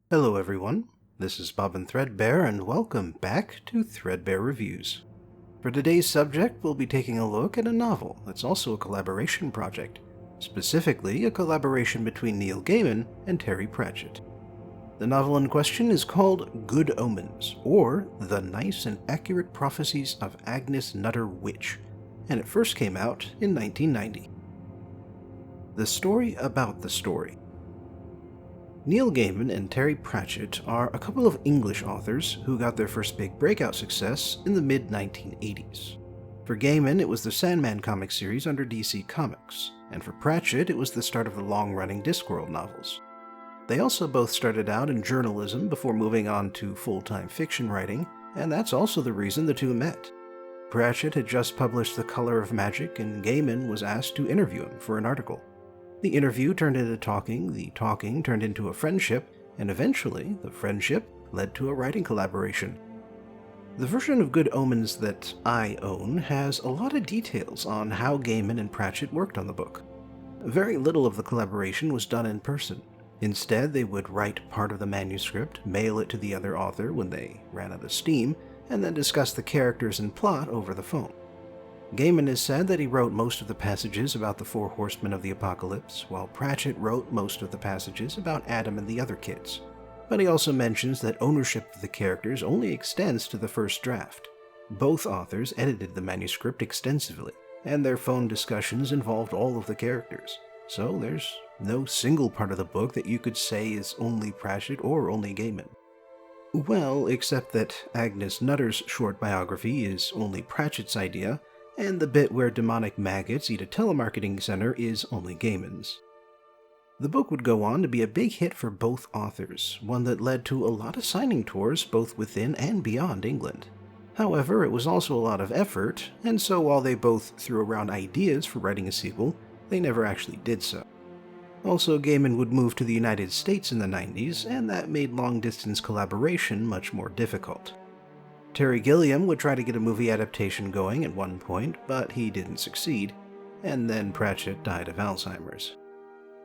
Hello everyone, this is Bob and Threadbare and welcome back to Threadbare Reviews. For today's subject, we'll be taking a look at a novel that's also a collaboration project, specifically a collaboration between Neil Gaiman and Terry Pratchett. The novel in question is called Good Omens, or The Nice and Accurate Prophecies of Agnes Nutter Witch, and it first came out in 1990. The story about the story. Neil Gaiman and Terry Pratchett are a couple of English authors who got their first big breakout success in the mid-1980s. For Gaiman, it was the Sandman comic series under DC Comics, and for Pratchett, it was the start of the long-running Discworld novels. They also both started out in journalism before moving on to full-time fiction writing, and that's also the reason the two met. Pratchett had just published The Color of Magic, and Gaiman was asked to interview him for an article. The interview turned into talking, the talking turned into a friendship, and eventually, the friendship led to a writing collaboration. The version of Good Omens that I own has a lot of details on how Gaiman and Pratchett worked on the book. Very little of the collaboration was done in person. Instead, they would write part of the manuscript, mail it to the other author when they ran out of steam, and then discuss the characters and plot over the phone. Gaiman has said that he wrote most of the passages about the Four Horsemen of the Apocalypse, while Pratchett wrote most of the passages about Adam and the other kids. But he also mentions that ownership of the characters only extends to the first draft. Both authors edited the manuscript extensively, and their phone discussions involved all of the characters. So there's no single part of the book that you could say is only Pratchett or only Gaiman. Well, except that Agnes Nutter's short biography is only Pratchett's idea, and the bit where demonic maggots eat a telemarketing center is only Gaiman's. The book would go on to be a big hit for both authors, one that led to a lot of signing tours both within and beyond England. However, it was also a lot of effort, and so while they both threw around ideas for writing a sequel, they never actually did so. Also, Gaiman would move to the United States in the 90s, and that made long-distance collaboration much more difficult. Terry Gilliam would try to get a movie adaptation going at one point, but he didn't succeed, and then Pratchett died of Alzheimer's.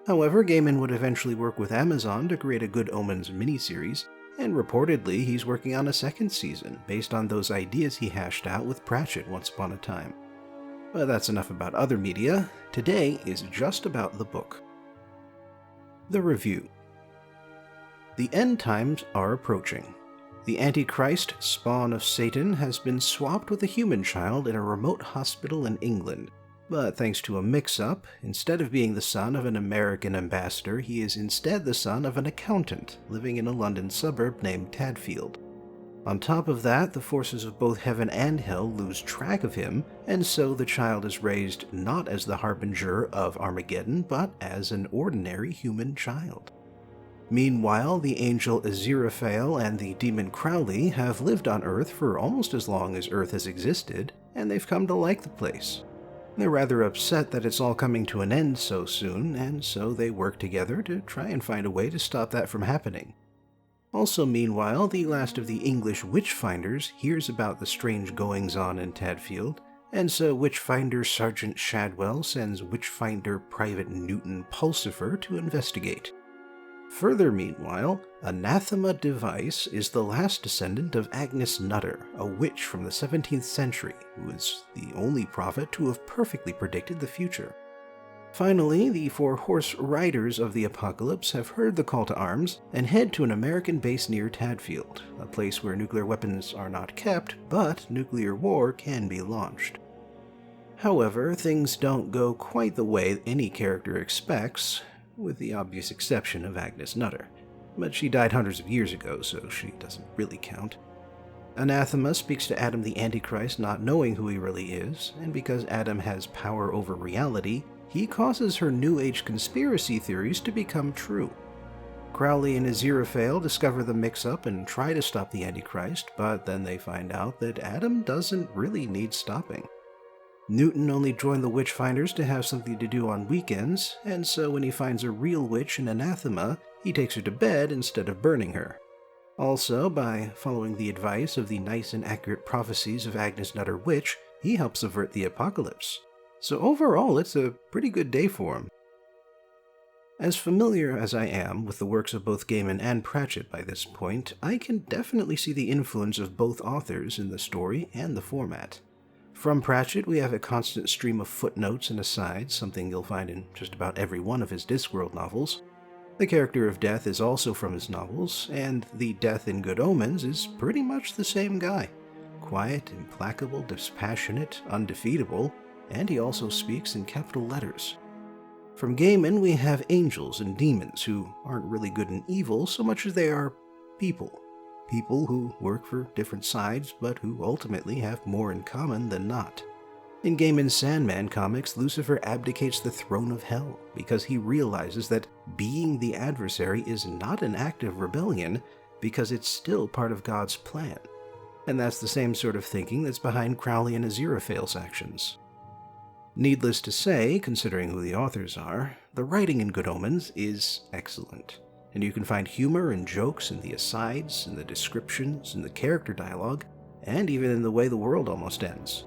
However, Gaiman would eventually work with Amazon to create a Good Omens miniseries, and reportedly he's working on a second season based on those ideas he hashed out with Pratchett once upon a time. But that's enough about other media. Today is just about the book. The review. The end times are approaching. The Antichrist, spawn of Satan, has been swapped with a human child in a remote hospital in England. But thanks to a mix-up, instead of being the son of an American ambassador, he is instead the son of an accountant living in a London suburb named Tadfield. On top of that, the forces of both heaven and hell lose track of him, and so the child is raised not as the harbinger of Armageddon, but as an ordinary human child. Meanwhile, the angel Aziraphale and the demon Crowley have lived on Earth for almost as long as Earth has existed, and they've come to like the place. They're rather upset that it's all coming to an end so soon, and so they work together to try and find a way to stop that from happening. Also, meanwhile, the last of the English witch-finders hears about the strange goings-on in Tadfield, and so Witchfinder Sergeant Shadwell sends Witchfinder Private Newton Pulsifer to investigate. Further, meanwhile, Anathema Device is the last descendant of Agnes Nutter, a witch from the 17th century, who is the only prophet to have perfectly predicted the future. Finally, the Four Horse Riders of the Apocalypse have heard the call to arms and head to an American base near Tadfield, a place where nuclear weapons are not kept, but nuclear war can be launched. However, things don't go quite the way any character expects, with the obvious exception of Agnes Nutter. But she died hundreds of years ago, so she doesn't really count. Anathema speaks to Adam the Antichrist not knowing who he really is, and because Adam has power over reality, he causes her New Age conspiracy theories to become true. Crowley and Aziraphale discover the mix-up and try to stop the Antichrist, but then they find out that Adam doesn't really need stopping. Newton only joined the Witchfinders to have something to do on weekends, and so when he finds a real witch in Anathema, he takes her to bed instead of burning her. Also, by following the advice of the nice and accurate prophecies of Agnes Nutter Witch, he helps avert the apocalypse. So overall, it's a pretty good day for him. As familiar as I am with the works of both Gaiman and Pratchett by this point, I can definitely see the influence of both authors in the story and the format. From Pratchett, we have a constant stream of footnotes and asides, something you'll find in just about every one of his Discworld novels. The character of Death is also from his novels, and the Death in Good Omens is pretty much the same guy. Quiet, implacable, dispassionate, undefeatable, and he also speaks in capital letters. From Gaiman, we have angels and demons who aren't really good and evil so much as they are people. People who work for different sides, but who ultimately have more in common than not. In Gaiman's Sandman comics, Lucifer abdicates the throne of hell because he realizes that being the adversary is not an act of rebellion because it's still part of God's plan. And that's the same sort of thinking that's behind Crowley and Aziraphale's actions. Needless to say, considering who the authors are, the writing in Good Omens is excellent, and you can find humor and jokes in the asides, in the descriptions, in the character dialogue, and even in the way the world almost ends.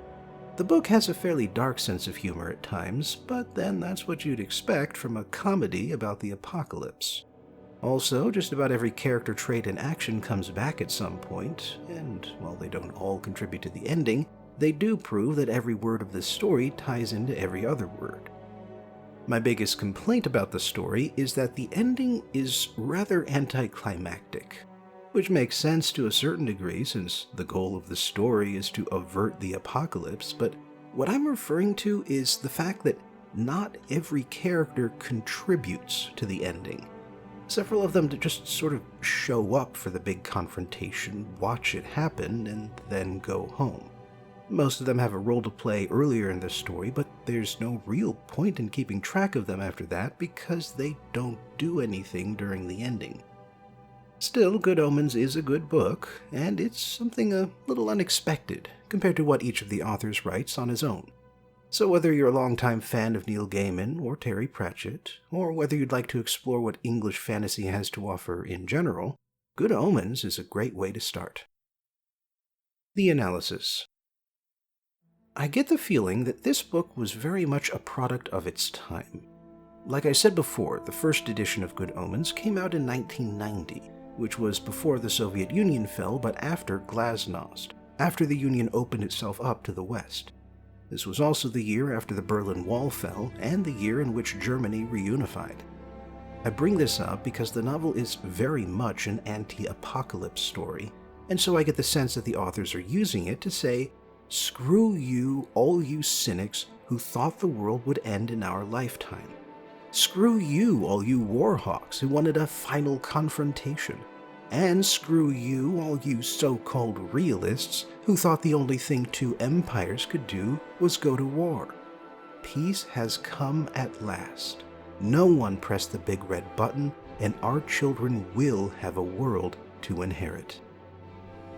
The book has a fairly dark sense of humor at times, but then that's what you'd expect from a comedy about the apocalypse. Also, just about every character trait and action comes back at some point, and while they don't all contribute to the ending, they do prove that every word of this story ties into every other word. My biggest complaint about the story is that the ending is rather anticlimactic, which makes sense to a certain degree since the goal of the story is to avert the apocalypse, but what I'm referring to is the fact that not every character contributes to the ending. Several of them just sort of show up for the big confrontation, watch it happen, and then go home. Most of them have a role to play earlier in the story, but there's no real point in keeping track of them after that because they don't do anything during the ending. Still, Good Omens is a good book, and it's something a little unexpected compared to what each of the authors writes on his own. So whether you're a longtime fan of Neil Gaiman or Terry Pratchett, or whether you'd like to explore what English fantasy has to offer in general, Good Omens is a great way to start. The analysis. I get the feeling that this book was very much a product of its time. Like I said before, the first edition of Good Omens came out in 1990, which was before the Soviet Union fell but after Glasnost, after the Union opened itself up to the West. This was also the year after the Berlin Wall fell and the year in which Germany reunified. I bring this up because the novel is very much an anti-apocalypse story, and so I get the sense that the authors are using it to say, "Screw you, all you cynics who thought the world would end in our lifetime. Screw you, all you warhawks who wanted a final confrontation. And screw you, all you so-called realists who thought the only thing two empires could do was go to war. Peace has come at last. No one pressed the big red button, and our children will have a world to inherit."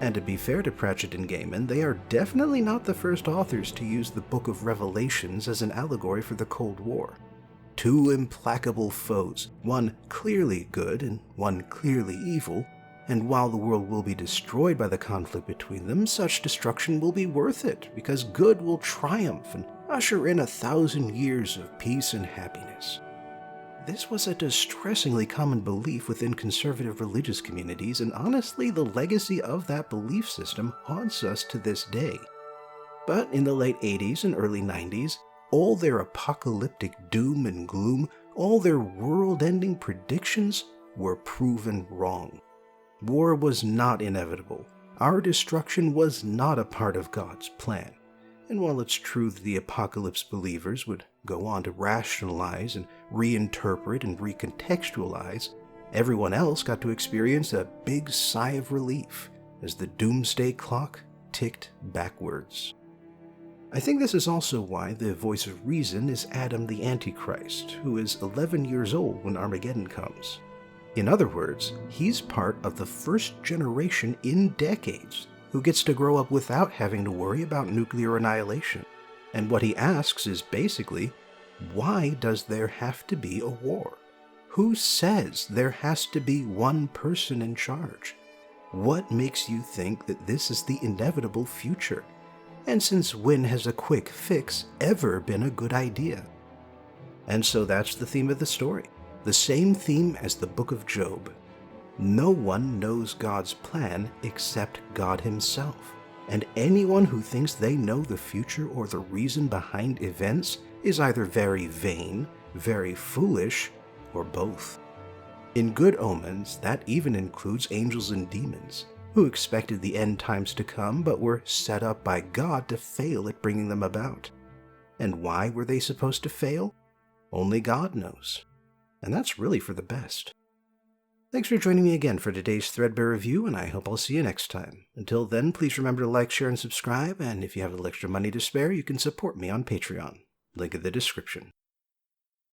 And to be fair to Pratchett and Gaiman, they are definitely not the first authors to use the Book of Revelations as an allegory for the Cold War. Two implacable foes, one clearly good and one clearly evil, and while the world will be destroyed by the conflict between them, such destruction will be worth it, because good will triumph and usher in 1,000 years of peace and happiness. This was a distressingly common belief within conservative religious communities, and honestly, the legacy of that belief system haunts us to this day. But in the late 80s and early 90s, all their apocalyptic doom and gloom, all their world-ending predictions were proven wrong. War was not inevitable. Our destruction was not a part of God's plan. And while it's true that the apocalypse believers would go on to rationalize and reinterpret and recontextualize, everyone else got to experience a big sigh of relief as the doomsday clock ticked backwards. I think this is also why the voice of reason is Adam the Antichrist, who is 11 years old when Armageddon comes. In other words, he's part of the first generation in decades who gets to grow up without having to worry about nuclear annihilation. And what he asks is basically, why does there have to be a war? Who says there has to be one person in charge? What makes you think that this is the inevitable future? And since when has a quick fix ever been a good idea? And so that's the theme of the story. The same theme as the book of Job. No one knows God's plan except God himself, and anyone who thinks they know the future or the reason behind events is either very vain, very foolish, or both. In Good Omens, that even includes angels and demons, who expected the end times to come but were set up by God to fail at bringing them about. And why were they supposed to fail? Only God knows. And that's really for the best. Thanks for joining me again for today's Threadbare review, and I hope I'll see you next time. Until then, please remember to like, share, and subscribe, and if you have a little extra money to spare, you can support me on Patreon. Link in the description.